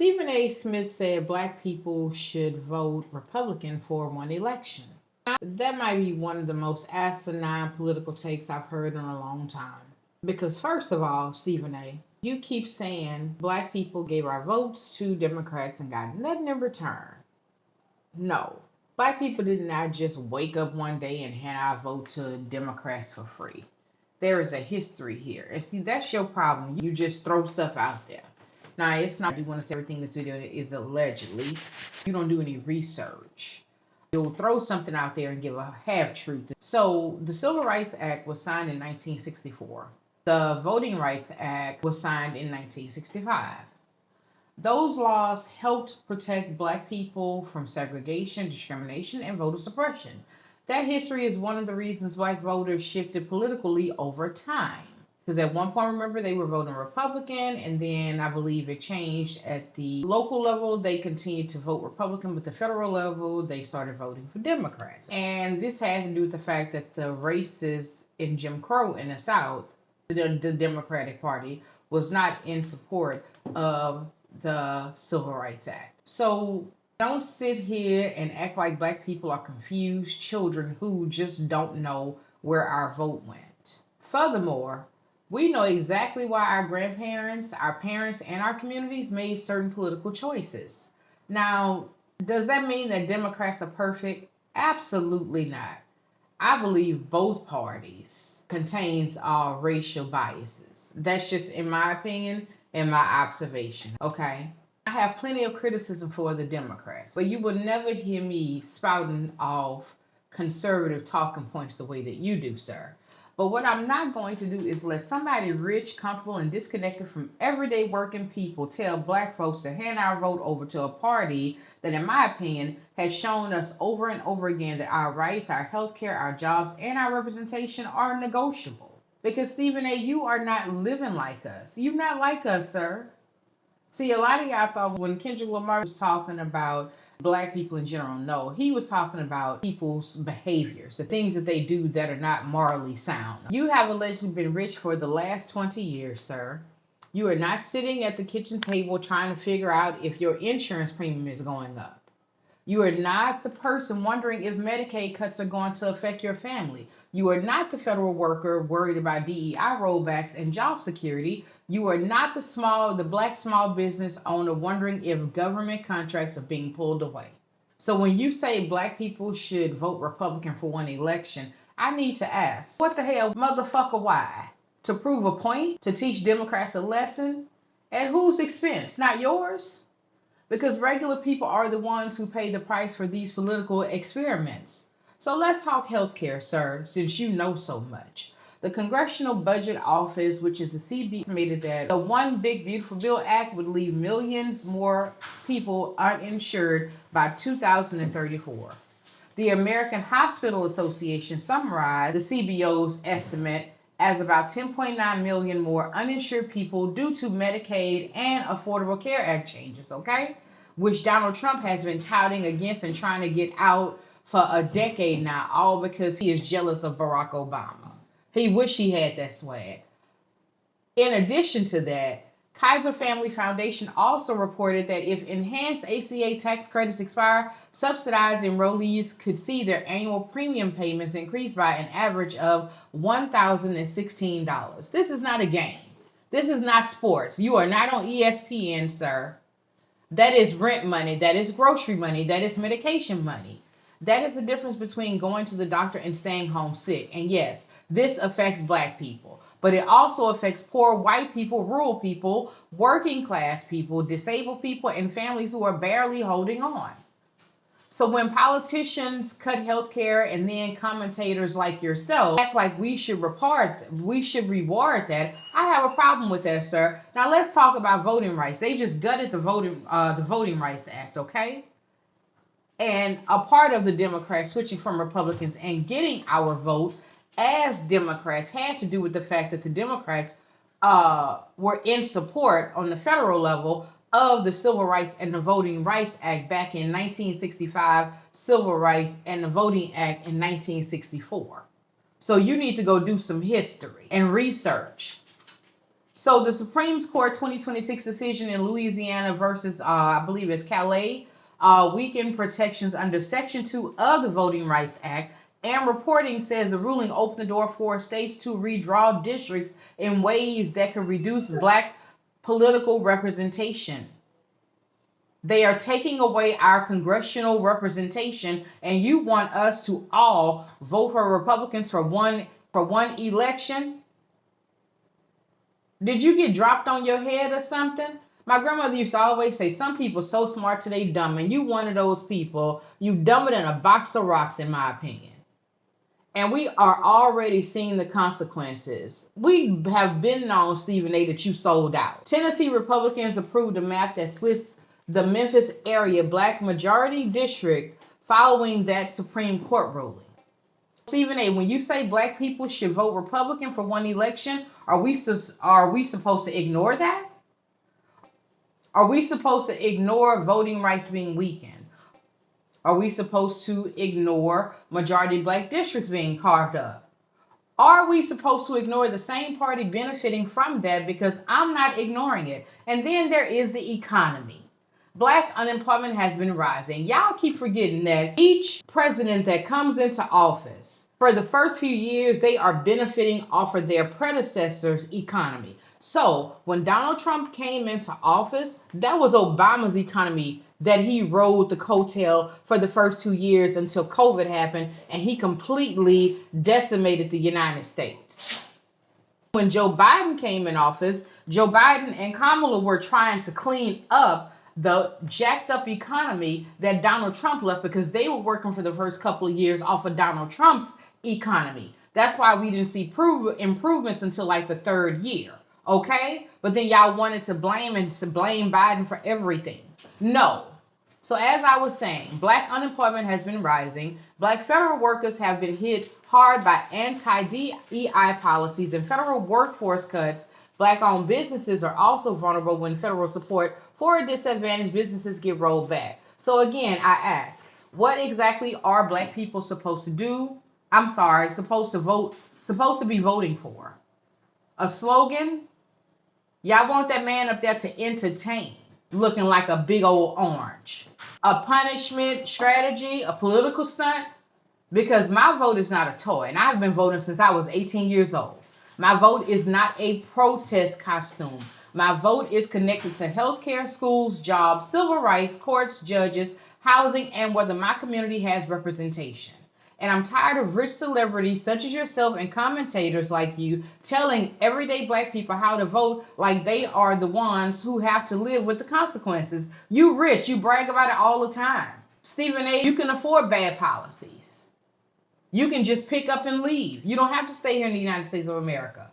Stephen A. Smith said black people should vote Republican for one election. That might be one of the most asinine political takes I've heard in a long time. Because, first of all, Stephen A., you keep saying black people gave our votes to Democrats and got nothing in return. No. Black people did not just wake up one day and hand our vote to Democrats for free. There is a history here. And see, that's your problem. You just throw stuff out there. Now, it's not, you want to say everything in this video is allegedly. You don't do any research. You'll throw something out there and give a half-truth. So, the Civil Rights Act was signed in 1964. The Voting Rights Act was signed in 1965. Those laws helped protect black people from segregation, discrimination, and voter suppression. That history is one of the reasons black voters shifted politically over time. Because at one point, remember, they were voting Republican, and then I believe it changed at the local level. They continued to vote Republican, but the federal level, they started voting for Democrats. And this had to do with the fact that the races in Jim Crow in the South, the Democratic Party, was not in support of the Civil Rights Act. So don't sit here and act like black people are confused children who just don't know where our vote went. Furthermore, we know exactly why our grandparents, our parents, and our communities made certain political choices. Now, does that mean that Democrats are perfect? Absolutely not. I believe both parties contains racial biases. That's just in my opinion and my observation, okay? I have plenty of criticism for the Democrats, but you will never hear me spouting off conservative talking points the way that you do, sir. But what I'm not going to do is let somebody rich, comfortable, and disconnected from everyday working people tell black folks to hand our vote over to a party that, in my opinion, has shown us over and over again that our rights, our health care, our jobs, and our representation are negotiable. Because, Stephen A., you are not living like us. You're not like us, sir. See, a lot of y'all thought when Kendrick Lamar was talking about black people in general, no, he was talking about people's behaviors, the things that they do that are not morally sound. You have allegedly been rich for the last 20 years, sir. You are not sitting at the kitchen table trying to figure out if your insurance premium is going up. You are not the person wondering if Medicaid cuts are going to affect your family. You are not the federal worker worried about DEI rollbacks and job security. You are not the black small business owner wondering if government contracts are being pulled away. So when you say black people should vote Republican for one election, I need to ask, what the hell, motherfucker, why? To prove a point? To teach Democrats a lesson? At whose expense? Not yours? Because regular people are the ones who pay the price for these political experiments. So let's talk healthcare, sir, since you know so much. The Congressional Budget Office, which is the CB, estimated that the One Big Beautiful Bill Act would leave millions more people uninsured by 2034. The American Hospital Association summarized the CBO's estimate as about 10.9 million more uninsured people due to Medicaid and Affordable Care Act changes, okay? Which Donald Trump has been touting against and trying to get out for a decade now, all because he is jealous of Barack Obama. He wish he had that swag. In addition to that, Kaiser Family Foundation also reported that if enhanced ACA tax credits expire, subsidized enrollees could see their annual premium payments increase by an average of $1,016. This is not a game. This is not sports. You are not on ESPN, sir. That is rent money. That is grocery money. That is medication money. That is the difference between going to the doctor and staying home sick. And yes, this affects black people, but it also affects poor white people, rural people, working class people, disabled people, and families who are barely holding on. So when politicians cut healthcare and then commentators like yourself act like we should reward that, I have a problem with that, sir. Now let's talk about voting rights. They just gutted the Voting Rights Act, okay? And a part of the Democrats switching from Republicans and getting our vote as Democrats had to do with the fact that the Democrats were in support on the federal level of the Civil Rights and the Voting Rights Act back in 1965, Civil Rights and the Voting Act in 1964. So you need to go do some history and research. So the Supreme Court 2026 decision in Louisiana versus, I believe it's Calais, weakened protections under Section 2 of the Voting Rights Act. And reporting says the ruling opened the door for states to redraw districts in ways that could reduce black political representation. They are taking away our congressional representation, and you want us to all vote for Republicans for one election? Did you get dropped on your head or something? My grandmother used to always say, some people so smart today dumb, and you one of those people. You dumber than a box of rocks, in my opinion. And we are already seeing the consequences. We have been known, Stephen A., that you sold out. Tennessee Republicans approved a map that splits the Memphis area black majority district following that Supreme Court ruling. Stephen A., when you say black people should vote Republican for one election, are we supposed to ignore that? Are we supposed to ignore voting rights being weakened? Are we supposed to ignore majority black districts being carved up? Are we supposed to ignore the same party benefiting from that? Because I'm not ignoring it. And then there is the economy. Black unemployment has been rising. Y'all keep forgetting that each president that comes into office, for the first few years, they are benefiting off of their predecessor's economy. So when Donald Trump came into office, that was Obama's economy that he rode the coattail for the first 2 years until COVID happened and he completely decimated the United States. When Joe Biden came in office, Joe Biden and Kamala were trying to clean up the jacked up economy that Donald Trump left because they were working for the first couple of years off of Donald Trump's economy. That's why we didn't see improvements until like the third year. Okay? But then y'all wanted to blame Biden for everything. No. So as I was saying, black unemployment has been rising. Black federal workers have been hit hard by anti-DEI policies and federal workforce cuts. Black-owned businesses are also vulnerable when federal support for disadvantaged businesses get rolled back. So again, I ask, what exactly are black people supposed to do? I'm sorry, supposed to be voting for? A slogan? Y'all want that man up there to entertain, looking like a big old orange. A punishment strategy, a political stunt? Because my vote is not a toy, and I've been voting since I was 18 years old. My vote is not a protest costume. My vote is connected to healthcare, schools, jobs, civil rights, courts, judges, housing, and whether my community has representation. And I'm tired of rich celebrities such as yourself and commentators like you telling everyday black people how to vote like they are the ones who have to live with the consequences. You rich, you brag about it all the time. Stephen A., you can afford bad policies. You can just pick up and leave. You don't have to stay here in the United States of America.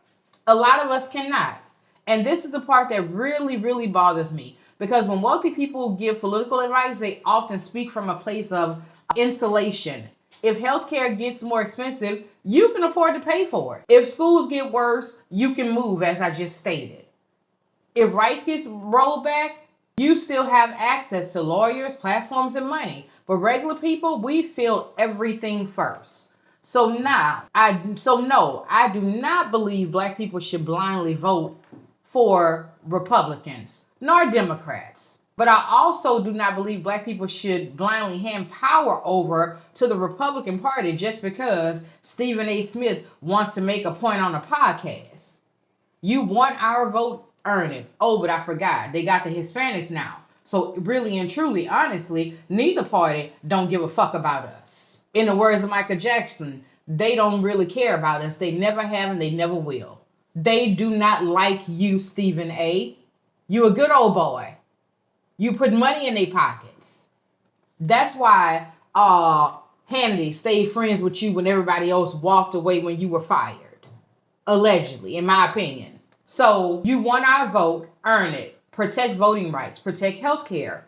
A lot of us cannot. And this is the part that really, really bothers me. Because when wealthy people give political advice, they often speak from a place of insulation. If healthcare gets more expensive, you can afford to pay for it. If schools get worse, you can move, as I just stated. If rights gets rolled back, you still have access to lawyers, platforms, and money. But regular people, we feel everything first. So no, I do not believe black people should blindly vote for Republicans nor Democrats. But I also do not believe black people should blindly hand power over to the Republican Party just because Stephen A. Smith wants to make a point on a podcast. You want our vote, earn it. Oh, but I forgot. They got the Hispanics now. So really and truly, honestly, neither party don't give a fuck about us. In the words of Michael Jackson, they don't really care about us. They never have and they never will. They do not like you, Stephen A. You a good old boy. You put money in their pockets. That's why Hannity stayed friends with you when everybody else walked away when you were fired. Allegedly, in my opinion. So you want our vote, earn it. Protect voting rights. Protect health care.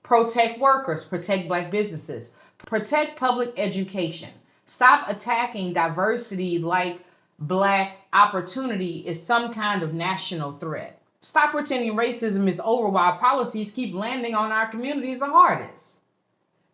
Protect workers. Protect black businesses. Protect public education. Stop attacking diversity like black opportunity is some kind of national threat. Stop pretending racism is over while policies keep landing on our communities the hardest.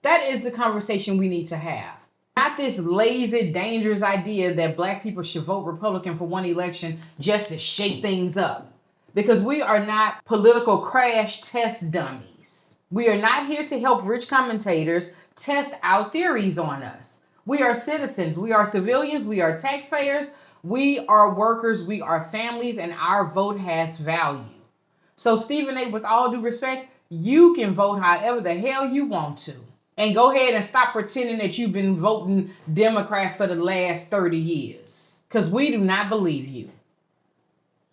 That is the conversation we need to have. Not this lazy, dangerous idea that black people should vote Republican for one election just to shake things up. because we are not political crash test dummies. We are not here to help rich commentators test out theories on us. We are citizens, we are civilians, we are taxpayers, we are workers, we are families, and our vote has value. So, Stephen A., with all due respect, you can vote however the hell you want to. And go ahead and stop pretending that you've been voting Democrat for the last 30 years. Because we do not believe you.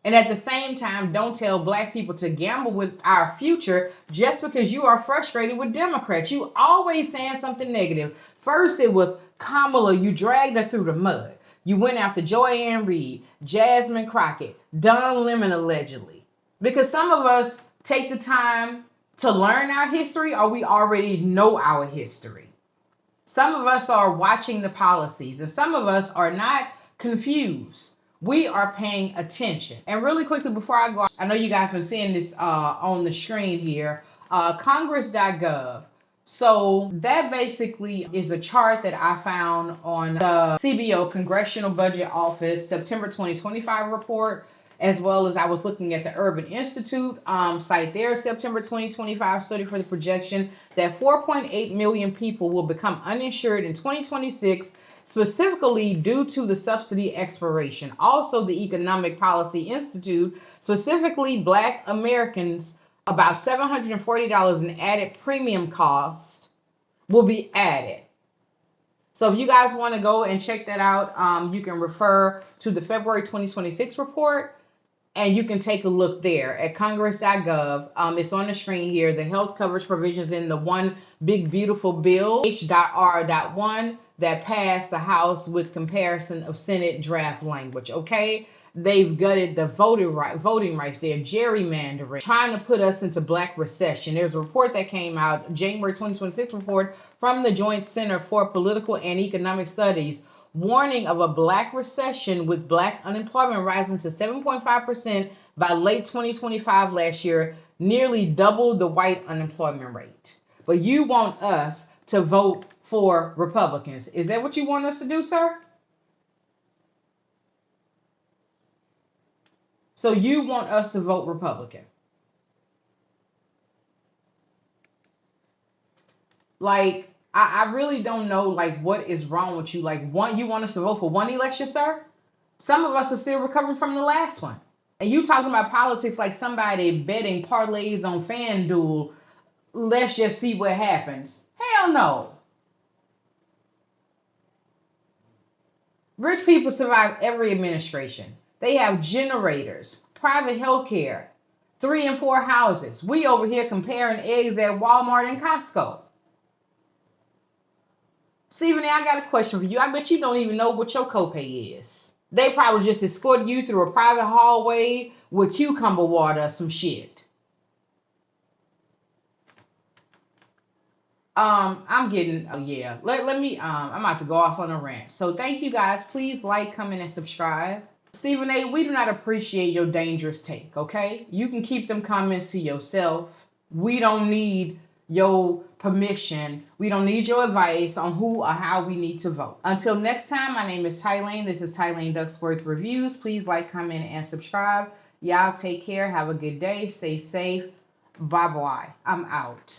And at the same time, don't tell black people to gamble with our future just because you are frustrated with Democrats. You always saying something negative. First, it was Kamala, you dragged her through the mud. You went after Joanne Reed, Jasmine Crockett, Don Lemon allegedly. Because some of us take the time to learn our history, or we already know our history. Some of us are watching the policies, and some of us are not confused. We are paying attention. And really quickly before I go, I know you guys been seeing this on the screen here, congress.gov. So that basically is a chart that I found on the CBO Congressional Budget Office September 2025 report, as well as I was looking at the Urban Institute site there, September 2025 study for the projection that 4.8 million people will become uninsured in 2026, specifically due to the subsidy expiration. Also, the Economic Policy Institute, specifically Black Americans, about $740 in added premium cost will be added. So if you guys want to go and check that out, you can refer to the February 2026 report, and you can take a look there at congress.gov. It's on the screen here. The health coverage provisions in the one big beautiful bill, H.R.1, that passed the House with comparison of Senate draft language. Okay, they've gutted the voting rights. They're gerrymandering, trying to put us into black recession. There's a report that came out, January 2026 report from the Joint Center for Political and Economic Studies, warning of a black recession with black unemployment rising to 7.5% by late 2025 last year, nearly double the white unemployment rate. But you want us to vote for Republicans. Is that what you want us to do, sir? So you want us to vote Republican? Like, I really don't know, like, what is wrong with you. Like, you want us to vote for one election, sir? Some of us are still recovering from the last one. And you talking about politics like somebody betting parlays on FanDuel, let's just see what happens. Hell no. Rich people survive every administration. They have generators, private health care, 3 and 4 houses. We over here comparing eggs at Walmart and Costco. Stephen A., I got a question for you. I bet you don't even know what your copay is. They probably just escorted you through a private hallway with cucumber water or some shit. I'm getting, oh yeah. Let me, I'm about to go off on a rant. So thank you guys. Please like, comment, and subscribe. Stephen A., we do not appreciate your dangerous take, okay? You can keep them comments to yourself. We don't need your permission. We don't need your advice on who or how we need to vote. Until next time, my name is Tylane. This is Tylane Ducksworth Reviews. Please like, comment, and subscribe. Y'all take care. Have a good day. Stay safe. Bye-bye. I'm out.